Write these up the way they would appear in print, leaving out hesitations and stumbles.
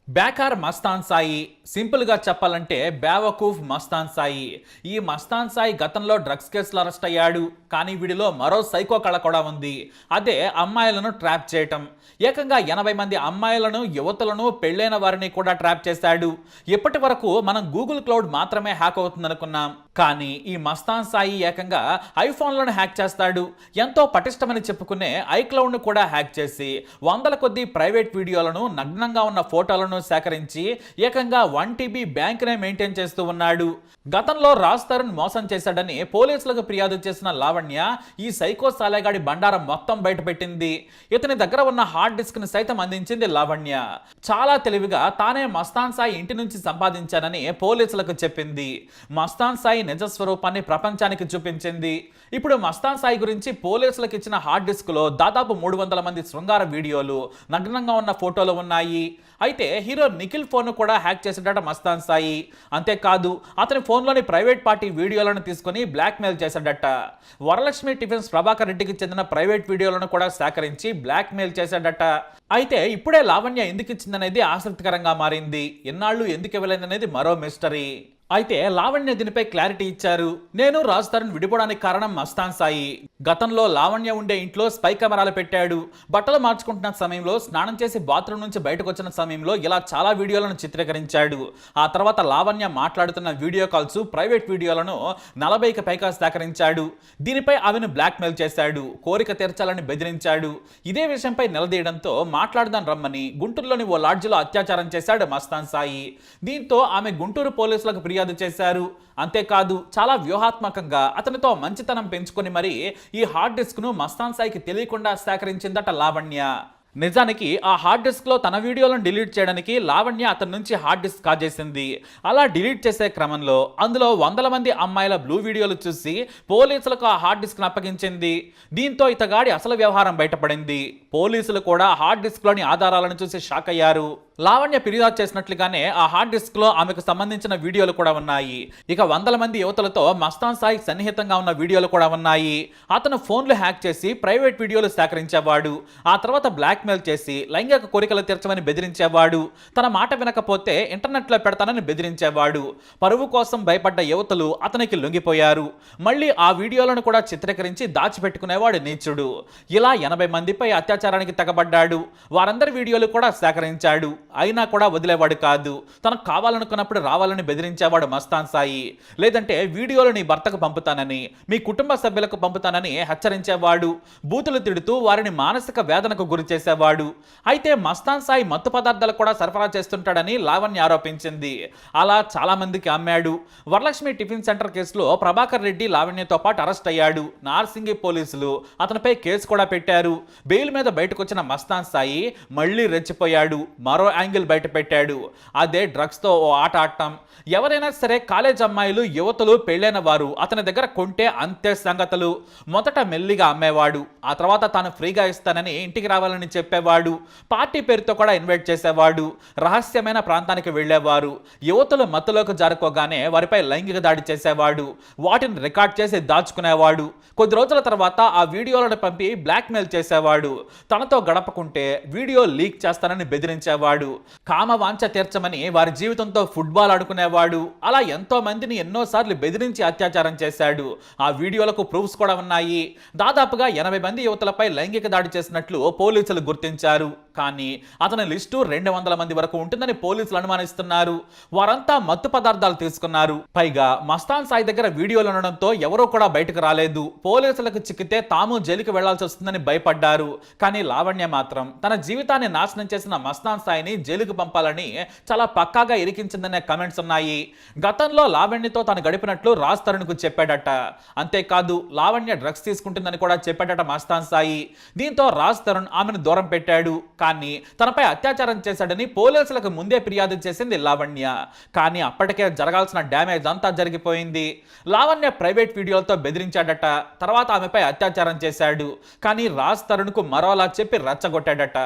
బేకార్ మస్తాన్ సాయి, సింపుల్గా చెప్పాలంటే బేవకూఫ్ మస్తాన్ సాయి. ఈ మస్తాన్ సాయి గతంలో డ్రగ్స్ కేసులో అరెస్ట్ అయ్యాడు. కానీ వీడిలో మరో సైకో కళ కూడా ఉంది. అదే అమ్మాయిలను ట్రాప్ చేయటం. ఏకంగా 80 మంది అమ్మాయిలను, యువతులను, పెళ్ళైన వారిని కూడా ట్రాప్ చేశాడు. ఇప్పటి వరకు మనం గూగుల్ క్లౌడ్ మాత్రమే హ్యాక్ అవుతుందనుకున్నాం. కానీ ఈ మస్తాన్ సాయి ఏకంగా ఐఫోన్లను హ్యాక్ చేస్తాడు. ఎంతో పటిష్టమని చెప్పుకునే ఐక్లౌడ్ను కూడా హ్యాక్ చేసి వందల కొద్ది ప్రైవేట్ వీడియోలను, నగ్నంగా ఉన్న ఫోటోలను సేకరించి ఏకంగా 1 TB బ్యాంకునే మెయింటైన్ చేస్తూ ఉన్నాడు. గతంలో రాజ్ తరుణ్ మోసం చేశాడని పోలీసులకు ఫిర్యాదు చేసిన లావణ్య ఈ సైకో సాలేగాడి బండారం మొత్తం బయటపెట్టింది. ఇతని దగ్గర ఉన్న హార్డ్ డిస్క్ ని సైతం అందించింది లావణ్య. చాలా తెలివిగా తానే మస్తాన్ సాయి ఇంటి నుంచి సంపాదించానని పోలీసులకు చెప్పింది. మస్తాన్ సాయి నిజ స్వరూపాన్ని ప్రపంచానికి చూపించింది. ఇప్పుడు మస్తాన్ సాయి గురించి పోలీసులకు ఇచ్చిన హార్డ్ డిస్క్ లో దాదాపు 300 మంది శృంగార వీడియోలు, నగ్నంగా ఉన్న ఫోటోలు ఉన్నాయి. అయితే హీరో నిఖిల్ ఫోన్ కూడా హ్యాక్ చేసేటట మస్తాన్ సాయి. అంతేకాదు అతని ఫోన్లోని ప్రైవేట్ పార్టీ వీడియోలను తీసుకుని బ్లాక్మెయిల్ చేశాడట. వరలక్ష్మి టిఫిన్స్ ప్రభాకర్ రెడ్డికి చెందిన ప్రైవేట్ వీడియోలను కూడా సేకరించి బ్లాక్మెయిల్ చేశాడట. అయితే ఇప్పుడే లావణ్య ఎందుకు ఇచ్చిందనేది ఆసక్తికరంగా మారింది. ఎన్నాళ్ళు ఎందుకు ఇవ్వలేదనేది మరో మిస్టరీ. అయితే లావణ్య దీనిపై క్లారిటీ ఇచ్చారు. నేను రాజ్ తరుణ్ విడిపోవడానికి కారణం మస్తాన్ సాయి. గతంలో లావణ్య ఉండే ఇంట్లో స్పై కెమెరాలు పెట్టాడు. బట్టలు మార్చుకుంటున్న సమయంలో, స్నానం చేసి బాత్రూమ్ నుంచి బయటకు వచ్చిన సమయంలో ఇలా చాలా వీడియోలను చిత్రీకరించాడు. ఆ తర్వాత లావణ్య మాట్లాడుతున్న వీడియో కాల్స్, ప్రైవేట్ వీడియోలను 40కి పైగా సేకరించాడు. దీనిపై ఆమెను బ్లాక్మెయిల్ చేశాడు. కోరిక తీర్చాలని బెదిరించాడు. ఇదే విషయంపై నిలదీయడంతో మాట్లాడదాం రమ్మని గుంటూరులోని ఓ లాడ్జిలో అత్యాచారం చేశాడు మస్తాన్ సాయి. దీంతో ఆమె గుంటూరు పోలీసులకు ఫిర్యాదు చేశారు. అంతేకాదు చాలా వ్యూహాత్మకంగా అతనితో మంచితనం పెంచుకొని మరి ఈ హార్డ్ డిస్క్ ను మస్తాన్ సాయికి తెలియకుండా సేకరించిందట లావణ్య. నిజానికి ఆ హార్డ్ డిస్క్ లో తన వీడియోలను డిలీట్ చేయడానికి లావణ్య అతని నుంచి హార్డ్ డిస్క్ కాజేసింది. అలా డిలీట్ చేసే క్రమంలో అందులో వందల మంది అమ్మాయిల బ్లూ వీడియోలు చూసి పోలీసులకు ఆ హార్డ్ డిస్క్ ను అప్పగించింది. దీంతో ఇతగాడి అసలు వ్యవహారం బయటపడింది. పోలీసులు కూడా హార్డ్ డిస్క్ లోని ఆధారాలను చూసి షాక్ అయ్యారు. లావణ్య ఫిర్యాదు చేసినట్లుగానే ఆ హార్డ్ డిస్క్ లో ఆమెకు సంబంధించిన వీడియోలు కూడా ఉన్నాయి. ఇక వందల మంది యువతులతో మస్తాన్ సాయి సన్నిహితంగా ఉన్న వీడియోలు కూడా ఉన్నాయి. అతను ఫోన్లు హ్యాక్ చేసి ప్రైవేట్ వీడియోలు సేకరించేవాడు. ఆ తర్వాత బ్లాక్మెయిల్ చేసి లైంగిక కోరికలు తీర్చమని బెదిరించేవాడు. తన మాట వినకపోతే ఇంటర్నెట్ లో పెడతానని బెదిరించేవాడు. పరువు కోసం భయపడ్డ యువతులు అతనికి లొంగిపోయారు. మళ్ళీ ఆ వీడియోలను కూడా చిత్రీకరించి దాచిపెట్టుకునేవాడు నీచుడు. ఇలా 80 మందిపై అత్యాచారానికి తెగబడ్డాడు. వారందరి వీడియోలు కూడా సేకరించాడు. అయినా కూడా వదిలేవాడు కాదు. తనకు కావాలనుకున్నప్పుడు రావాలని బెదిరించేవాడు మస్తాన్ సాయి. లేదంటే వీడియోలు నీ భర్తకు పంపుతానని, మీ కుటుంబ సభ్యులకు పంపుతానని హెచ్చరించేవాడు. బూతులు తిడుతూ వారిని మానసిక వేదనకు గురి చేసేవాడు. అయితే మస్తాన్ సాయి మత్తు పదార్థాలు కూడా సరఫరా చేస్తుంటాడని లావణ్య ఆరోపించింది. అలా చాలా మందికి అమ్మాడు. వరలక్ష్మి టిఫిన్ సెంటర్ కేసులో ప్రభాకర్ రెడ్డి లావణ్యతో పాటు అరెస్ట్ అయ్యాడు. నార్సింగి పోలీసులు అతనిపై కేసు కూడా పెట్టారు. బెయిల్ మీద బయటకు వచ్చిన మస్తాన్ సాయి మళ్ళీ రెచ్చిపోయాడు. మరో యాంగిల్ బయట పెట్టాడు. అదే డ్రగ్స్ తో ఓ ఆట ఆడటం. ఎవరైనా సరే కాలేజ్ అమ్మాయిలు, యువతులు, పెళ్ళైన వారు అతని దగ్గర కొంటే అంతే సంగతులు. మొదట మెల్లిగా అమ్మేవాడు. ఆ తర్వాత తాను ఫ్రీగా ఇస్తానని ఇంటికి రావాలని చెప్పేవాడు. పార్టీ పేరుతో కూడా ఇన్వైట్ చేసేవాడు. రహస్యమైన ప్రాంతానికి వెళ్ళేవారు. యువతులు మత్తులోకి జారుకోగానే వారిపై లైంగిక దాడి చేసేవాడు. వాటిని రికార్డ్ చేసి దాచుకునేవాడు. కొద్ది రోజుల తర్వాత ఆ వీడియోలను పంపి బ్లాక్మెయిల్ చేసేవాడు. తనతో గడపకుంటే వీడియో లీక్ చేస్తానని బెదిరించేవాడు. కామ వాంఛ తీర్చమని వారి జీవితంతో ఫుట్బాల్ ఆడుకునేవాడు. అలా ఎంతో మందిని ఎన్నోసార్లు బెదిరించి అత్యాచారం చేశాడు. ఆ వీడియోలకు ప్రూఫ్స్ కూడా ఉన్నాయి. దాదాపుగా 80 మంది యువతులపై లైంగిక దాడి చేసినట్లు పోలీసులు గుర్తించారు. కానీ అతని లిస్టు 200 మంది వరకు ఉంటుందని పోలీసులు అనుమానిస్తున్నారు. వారంతా మత్తు పదార్థాలు తీసుకున్నారు. పైగా మస్తాన్ సాయి దగ్గర వీడియోలు ఉండడంతో ఎవరూ కూడా బయటకు రాలేదు. పోలీసులకు చిక్కితే తాము జైలుకి వెళ్లాల్సి వస్తుందని భయపడ్డారు. కానీ లావణ్య మాత్రం తన జీవితాన్ని నాశనం చేసిన మస్తాన్ సాయిని జైలుకు పంపాలని చాలా పక్కాగా ఇరికించిందనే కమెంట్స్ ఉన్నాయి. గతంలో లావణ్యతో తాను గడిపినట్లు రాజ్ తరుణ్ కు చెప్పాడట. అంతేకాదు లావణ్య డ్రగ్స్ తీసుకుంటుందని కూడా చెప్పాడట మస్తాన్ సాయి. దీంతో రాజ్ తరుణ్ ఆమెను దూరం పెట్టాడు. కానీ తనపై అత్యాచారం చేశాడని పోలీసులకు ముందే ఫిర్యాదు చేసింది లావణ్య. కానీ అప్పటికే జరగాల్సిన డ్యామేజ్ అంతా జరిగిపోయింది. లావణ్య ప్రైవేట్ వీడియోలతో బెదిరించాడట. తర్వాత ఆమెపై అత్యాచారం చేశాడు. కానీ రాజ్ తరుణ్ కు మరోలా చెప్పి రెచ్చగొట్టాడట.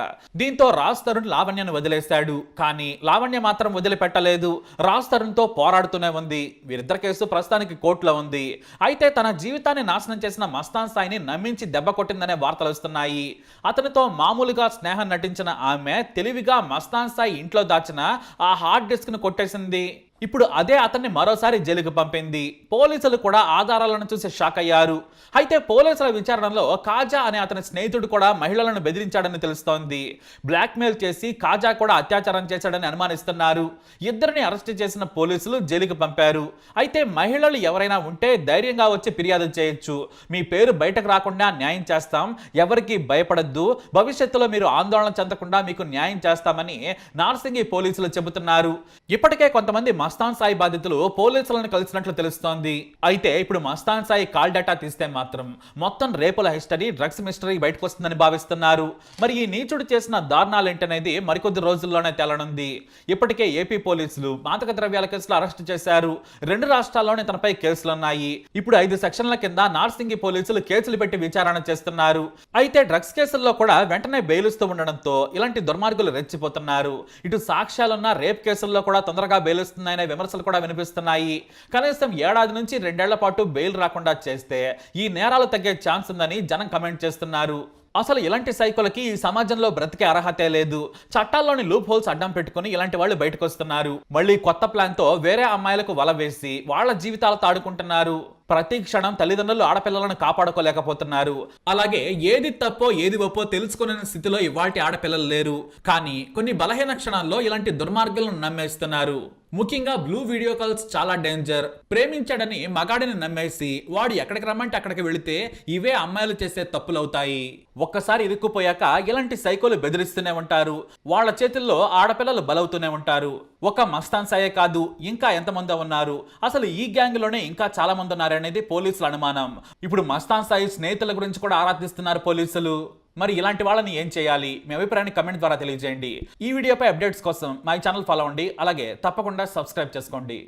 దీంతో రాజ్ తరుణ్ లావణ్యను వదిలేశాడు. కానీ లావణ్య మాత్రం వదిలిపెట్టలేదు. రాజ్ తరుణ్ తో పోరాడుతూనే ఉంది. వీరిద్దరి కేసు ప్రస్తుతానికి కోర్టులో ఉంది. అయితే తన జీవితాన్ని నాశనం చేసిన మస్తాన్ సాయిని నమ్మించి దెబ్బ కొట్టిందనే వార్తలు వస్తున్నాయి. అతనితో మామూలుగా స్నేహం నటించి నటించిన ఆమె తెలివిగా మస్తాన్ సాయి ఇంట్లో దాచిన ఆ హార్డ్ డిస్క్ ను కొట్టేసింది. ఇప్పుడు అదే అతన్ని మరోసారి జైలుకు పంపింది. పోలీసులు కూడా ఆధారాలను చూసి షాక్ అయ్యారు. అయితే పోలీసుల విచారణలో కాజా అనే అతని స్నేహితుడు కూడా మహిళలను బెదిరించాడని తెలుస్తోంది. బ్లాక్మెయిల్ చేసి కాజా కూడా అత్యాచారం చేశాడని అనుమానిస్తున్నారు. ఇద్దరిని అరెస్ట్ చేసిన పోలీసులు జైలుకు పంపారు. అయితే మహిళలు ఎవరైనా ఉంటే ధైర్యంగా వచ్చి ఫిర్యాదు చేయొచ్చు. మీ పేరు బయటకు రాకుండా న్యాయం చేస్తాం, ఎవరికి భయపడద్దు, భవిష్యత్తులో మీరు ఆందోళన చెందకుండా మీకు న్యాయం చేస్తామని నార్సింగి పోలీసులు చెబుతున్నారు. ఇప్పటికే కొంతమంది మస్తాన్ సాయి బాధితులు పోలీసులను కలిసినట్లు తెలుస్తోంది. అయితే ఇప్పుడు మస్తాన్ సాయి కాల్ డేటా తీస్తే మాత్రం మొత్తం రేపుల హిస్టరీ, డ్రగ్స్ మిస్టరీ బయటకు వస్తుందని భావిస్తున్నారు. మరి ఈ నీచుడు చేసిన దారుణాలు ఏంటనేది మరికొద్ది రోజుల్లోనే తేలనుంది. ఇప్పటికే ఏపీ పోలీసులు మాదక ద్రవ్యాల కేసులు అరెస్టు చేశారు. 2 రాష్ట్రాల్లోనే తనపై కేసులున్నాయి. ఇప్పుడు 5 సెక్షన్ల కింద నార్సింగి పోలీసులు కేసులు పెట్టి విచారణ చేస్తున్నారు. అయితే డ్రగ్స్ కేసుల్లో కూడా వెంటనే బెయిలుస్తూ ఉండడంతో ఇలాంటి దుర్మార్గులు రెచ్చిపోతున్నారు. ఇటు సాక్ష్యాలున్న రేప్ కేసుల్లో కూడా తొందరగా బెయిలుస్తున్నాయనే విమర్శలు కూడా వినిపిస్తున్నాయి. కనీసం 1 ఏడాది నుంచి 2 ఏళ్ల పాటు బెయిల్ రాకుండా చేస్తే ఈ నేరాలు తగ్గే ఛాన్స్ ఉందని జనం కమెంట్ చేస్తున్నారు. అసలు ఇలాంటి సైకోలకి ఈ సమాజంలో బ్రతికే అర్హతే లేదు. చట్టాల్లోని లూప్ హోల్స్ అడ్డం పెట్టుకుని ఇలాంటి వాళ్ళు బయటకు వస్తున్నారు. మళ్ళీ కొత్త ప్లాన్ తో వేరే అమ్మాయిలకు వల వేసి వాళ్ళ జీవితాలతో ఆడుకుంటున్నారు. ప్రతి క్షణం తల్లిదండ్రులు ఆడపిల్లలను కాపాడుకోలేకపోతున్నారు. అలాగే ఏది తప్పో ఏది ఒప్పో తెలుసుకునే స్థితిలో ఇవాల్టి ఆడపిల్లలు లేరు. కానీ కొన్ని బలహీన క్షణాల్లో ఇలాంటి దుర్మార్గులను నమ్మేస్తున్నారు. ముఖ్యంగా బ్లూ వీడియో కాల్స్ చాలా డేంజర్. ప్రేమించాడని మగాడిని నమ్మేసి వాడు ఎక్కడికి రమ్మంటే అక్కడికి వెళితే ఇవే అమ్మాయిలు చేసే తప్పులవుతాయి. ఒక్కసారి ఇరుక్కుపోయాక ఇలాంటి సైకోలు బెదిరిస్తూనే ఉంటారు. వాళ్ళ చేతుల్లో ఆడపిల్లలు బలవుతూనే ఉంటారు. ఒక మస్తాన్ సాయే కాదు, ఇంకా ఎంతమంది ఉన్నారు. అసలు ఈ గ్యాంగ్ లోనే ఇంకా చాలా మంది ఉన్నారనేది పోలీసుల అనుమానం. ఇప్పుడు మస్తాన్ సాయి స్నేహితుల గురించి కూడా ఆరాధిస్తున్నారు పోలీసులు. మరి ఇలాంటి వాళ్ళని ఏం చేయాలి? మీ అభిప్రాయాన్ని కమెంట్ ద్వారా తెలియజేయండి. ఈ వీడియోపై అప్డేట్స్ కోసం మా ఛానల్ ఫాలో అవ్వండి. అలాగే తప్పకుండా సబ్స్క్రైబ్ చేసుకోండి.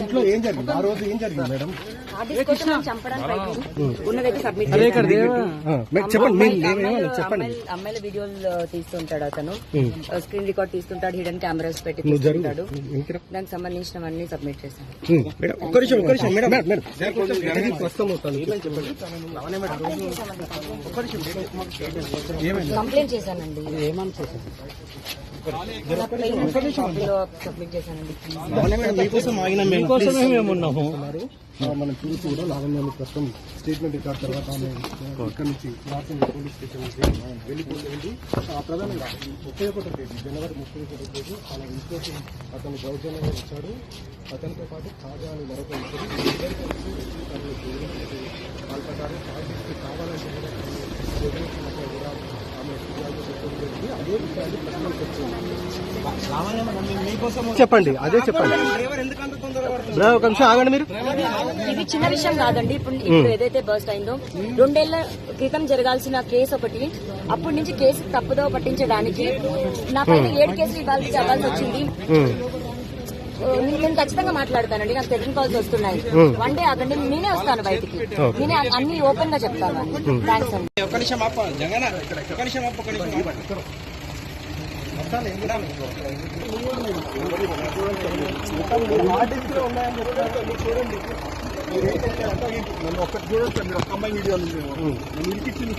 ఇంట్లో ఏం జరిగింది? ఆ రోజు ఏం జరిగింది మేడం? చెప్పండి. అమ్మాయిల వీడియోలు తీస్తుంటాడు అతను, స్క్రీన్ రికార్డ్ తీస్తుంటాడు, హిడెన్ కెమెరాస్ పెట్టి తీస్తుంటాడు. దానికి సంబంధించినవన్నీ సబ్మిట్ చేశాను. కంప్లైంట్ చేశానండి. సబ్మిట్ చేశానండి. మనం చూసి కూడా లావణ్యాన్ని ప్రస్తుతం స్టేట్మెంట్ ఇచ్చిన తర్వాత ఆమె ఇక్కడ నుంచి నార్సింగ్ పోలీస్ స్టేషన్ నుంచి వెళ్ళిపోయింది. ప్రధానంగా 31వ తేదీ జనవరి 31వ తేదీ అలా ఇన్స్పెక్షన్ అతను దౌర్జన్యంగా ఇచ్చాడు. అతనితో పాటు కాజా అని మరొక వాళ్ళ ప్రకారం ఛార్జెస్కి కావాలంటే కూడా ఆమె అదే విషయాన్ని ప్రశ్నలు చెప్పండి. అదే చెప్పండి. ఒక నిమిషం ఆగండి. మీరు ఇది చిన్న విషయం కాదండి. ఇప్పుడు ఏదైతే బర్స్ట్ అయిందో 2 ఏళ్ల క్రితం జరగాల్సిన కేసు ఒకటి, అప్పటి నుంచి కేసు తప్పుదో పట్టించడానికి నాపైన 7 కేసులు ఇవ్వాల్సి వచ్చింది. నేను ఖచ్చితంగా మాట్లాడతానండి. నాకు టెలిఫోన్ కాల్స్ వస్తున్నాయి. 1 డే ఆగండి, నేనే వస్తాను బయటికి. నేనే అన్ని ఓపెన్ గా చెప్తాను. థ్యాంక్స్ అండి. నన్ను ఒక్కటి చూడండి. మీరు ఒక్క అమ్మాయి వీడియో నన్ను ఇరికిచ్చింది.